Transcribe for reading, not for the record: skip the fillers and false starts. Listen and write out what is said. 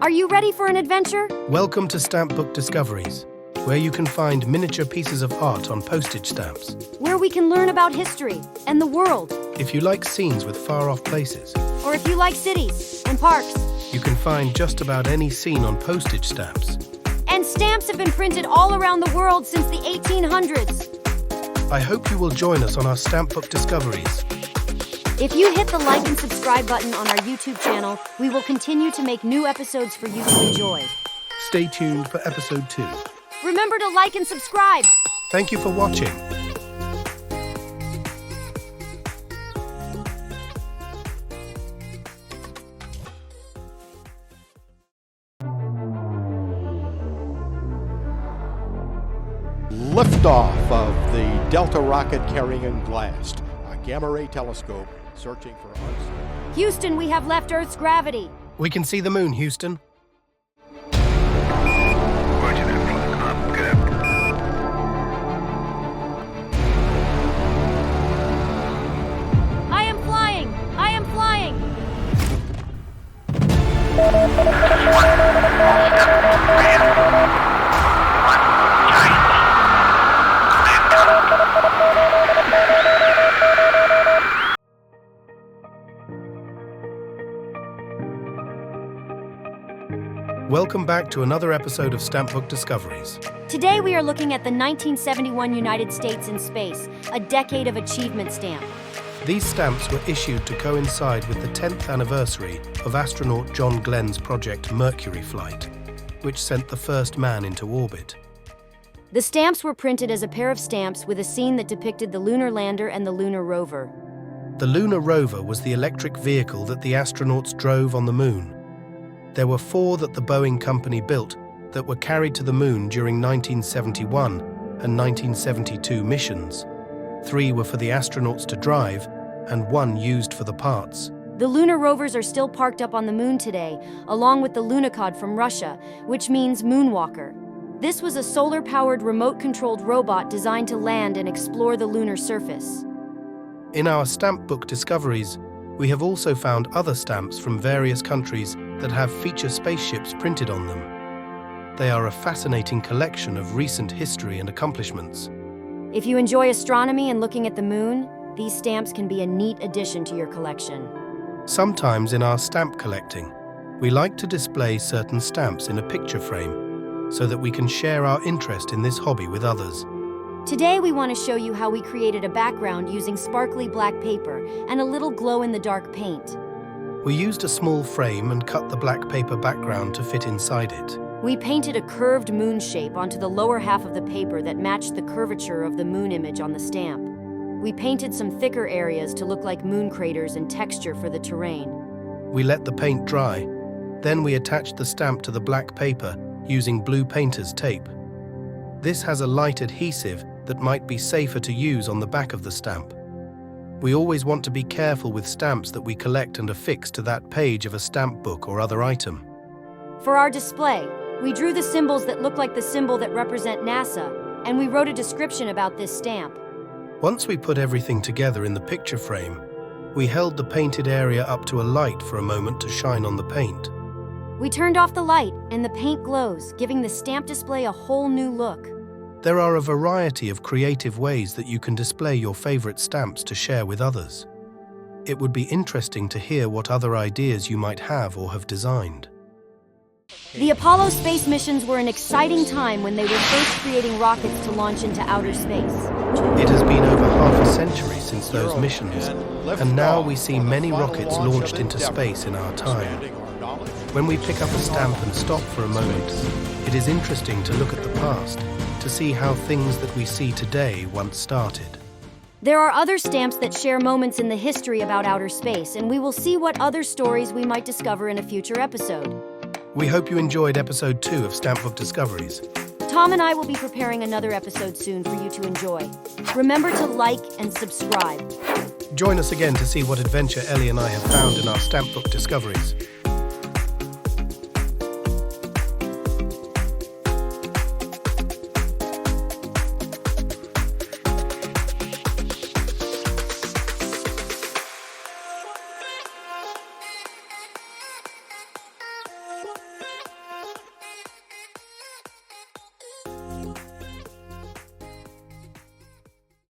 Are you ready for an adventure? Welcome to Stampbook Discoveries, where you can find miniature pieces of art on postage stamps. Where we can learn about history and the world. If you like scenes with far-off places, Or if you like cities and parks. you can find just about any scene on postage stamps. And stamps have been printed all around the world since the 1800s. I hope you will join us on our Stampbook Discoveries. If you hit the like and subscribe button on our YouTube channel, we will continue to make new episodes for you to enjoy. Stay tuned for episode 2. Remember to like and subscribe. Thank you for watching. Liftoff of the Delta rocket carrying GLAST, a gamma-ray telescope searching for Earth's... Houston, we have left Earth's gravity. We can see the moon, Houston. I am flying! I am flying! Welcome back to another episode of Stampbook Discoveries. Today we are looking at the 1971 United States in Space, a decade of achievement stamp. These stamps were issued to coincide with the 10th anniversary of astronaut John Glenn's Project Mercury flight, which sent the first man into orbit. The stamps were printed as a pair of stamps with a scene that depicted the lunar lander and the lunar rover. The lunar rover was the electric vehicle that the astronauts drove on the moon. There were 4 that the Boeing company built that were carried to the moon during 1971 and 1972 missions. 3 were for the astronauts to drive, and 1 used for the parts. The lunar rovers are still parked up on the moon today, along with the Lunokhod from Russia, which means moonwalker. This was a solar-powered remote-controlled robot designed to land and explore the lunar surface. In our Stampbook Discoveries, we have also found other stamps from various countries that have feature spaceships printed on them. They are a fascinating collection of recent history and accomplishments. If you enjoy astronomy and looking at the moon, these stamps can be a neat addition to your collection. Sometimes in our stamp collecting, we like to display certain stamps in a picture frame so that we can share our interest in this hobby with others. Today we want to show you how we created a background using sparkly black paper and a little glow-in-the-dark paint. We used a small frame and cut the black paper background to fit inside it. We painted a curved moon shape onto the lower half of the paper that matched the curvature of the moon image on the stamp. We painted some thicker areas to look like moon craters and texture for the terrain. We let the paint dry. Then we attached the stamp to the black paper using blue painter's tape. This has a light adhesive that might be safer to use on the back of the stamp. We always want to be careful with stamps that we collect and affix to that page of a stamp book or other item. For our display, we drew the symbols that look like the symbol that represent NASA, and we wrote a description about this stamp. Once we put everything together in the picture frame, we held the painted area up to a light for a moment to shine on the paint. We turned off the light, and the paint glows, giving the stamp display a whole new look. There are a variety of creative ways that you can display your favorite stamps to share with others. It would be interesting to hear what other ideas you might have or have designed. The Apollo space missions were an exciting time when they were first creating rockets to launch into outer space. It has been over half a century since those missions, and now we see many rockets launched into space in our time. When we pick up a stamp and stop for a moment, it is interesting to look at the past, to see how things that we see today once started. There are other stamps that share moments in the history about outer space, and we will see what other stories we might discover in a future episode. We hope you enjoyed episode 2 of Stampbook Discoveries. Tom and I will be preparing another episode soon for you to enjoy. Remember to like and subscribe. Join us again to see what adventure Ellie and I have found in our Stampbook Discoveries.